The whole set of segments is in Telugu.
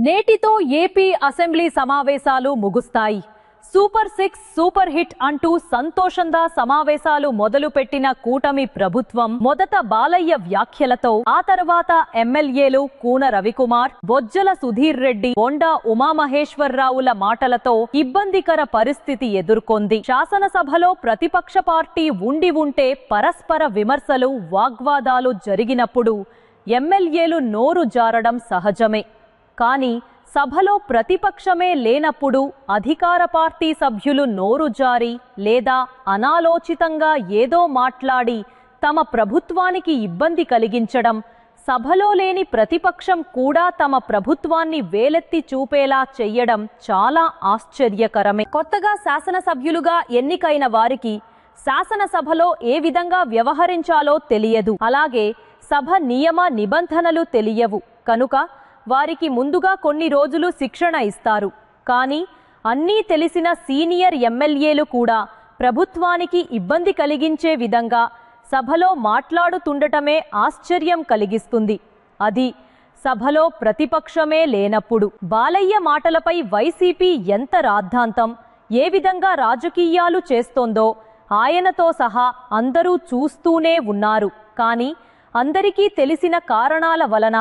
నేటితో ఏపీ అసెంబ్లీ సమావేశాలు ముగుస్తాయి. సూపర్ 6 సూపర్ హిట్ అంటూ సంతోషంగా సమావేశాలు మొదలుపెట్టిన కూటమి ప్రభుత్వం మొదట బాలయ్య వ్యాఖ్యలతో, ఆ తర్వాత ఎమ్మెల్యేలు కూన రవికుమార్, బొజ్జల సుధీర్ రెడ్డి, బొండా ఉమామహేశ్వరరావుల మాటలతో ఇబ్బందికర పరిస్థితి ఎదుర్కొంది. శాసనసభలో ప్రతిపక్ష పార్టీ ఉంటే పరస్పర విమర్శలు, వాగ్వాదాలు జరిగినప్పుడు ఎమ్మెల్యేలు నోరు జారడం సహజమే. కానీ సభలో ప్రతిపక్షమే లేనప్పుడు అధికార పార్టీ సభ్యులు నోరు జారి లేదా అనాలోచితంగా ఏదో మాట్లాడి తమ ప్రభుత్వానికి ఇబ్బంది కలిగించడం, సభలో లేని ప్రతిపక్షం కూడా తమ ప్రభుత్వాన్ని వేలెత్తి చూపేలా చెయ్యడం చాలా ఆశ్చర్యకరమే. కొత్తగా శాసనసభ్యులుగా ఎన్నికైన వారికి శాసనసభలో ఏ విధంగా వ్యవహరించాలో తెలియదు. అలాగే సభ నియమ నిబంధనలు తెలియవు కనుక వారికి ముందుగా కొన్ని రోజులు శిక్షణ ఇస్తారు. కానీ అన్నీ తెలిసిన సీనియర్ ఎమ్మెల్యేలు కూడా ప్రభుత్వానికి ఇబ్బంది కలిగించే విధంగా సభలో మాట్లాడుతుండటమే ఆశ్చర్యం కలిగిస్తుంది. అది సభలో ప్రతిపక్షమే లేనప్పుడు. బాలయ్య మాటలపై వైసీపీ ఎంత రాద్ధాంతం, ఏ విధంగా రాజకీయాలు చేస్తోందో ఆయనతో సహా అందరూ చూస్తూనే ఉన్నారు. కానీ అందరికీ తెలిసిన కారణాల వలన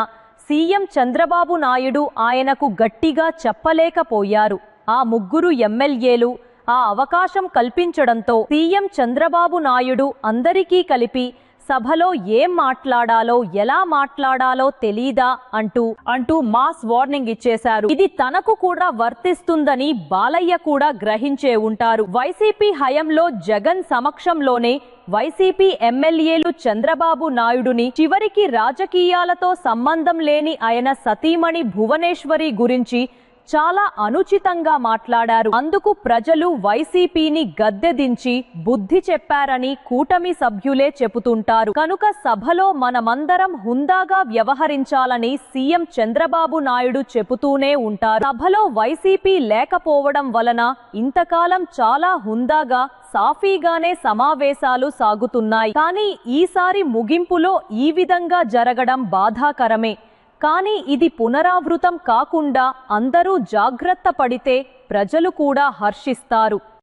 సీఎం చంద్రబాబు నాయుడు ఆయనకు గట్టిగా చెప్పలేకపోయారు. ఆ ముగ్గురు ఎమ్మెల్యేలు ఆ అవకాశం కల్పించడంతో సీఎం చంద్రబాబు నాయుడు అందరికీ కలిపి సభలో ఏం మాట్లాడాలో, ఎలా మాట్లాడాలో తెలీదా అంటూ మాస్ వార్నింగ్ ఇచ్చేశారు. ఇది తనకు కూడా వర్తిస్తుందని బాలయ్య కూడా గ్రహించే ఉంటారు. వైసీపీ హయాంలో జగన్ సమక్షంలోనే వైసీపీ ఎమ్మెల్యేలు చంద్రబాబు నాయుడుని చివరికి రాజకీయాలతో సంబంధం లేని ఆయన సతీమణి భువనేశ్వరి గురించి చాలా అనుచితంగా మాట్లాడారు. అందుకు ప్రజలు వైసీపీని గద్దెదించి బుద్ధి చెప్పారని కూటమి సభ్యులే చెబుతుంటారు. కనుక సభలో మనమందరం హుందాగా వ్యవహరించాలని సీఎం చంద్రబాబు నాయుడు చెబుతూనే ఉంటారు. సభలో వైసీపీ లేకపోవడం వలన ఇంతకాలం చాలా హుందాగా, సాఫీగానే సమావేశాలు సాగుతున్నాయి. కానీ ఈసారి ముగింపులో ఈ విధంగా జరగడం బాధాకరమే. కానీ ఇది పునరావృతం కాకుండా అందరూ జాగ్రత్త పడితే ప్రజలు కూడా హర్షిస్తారు.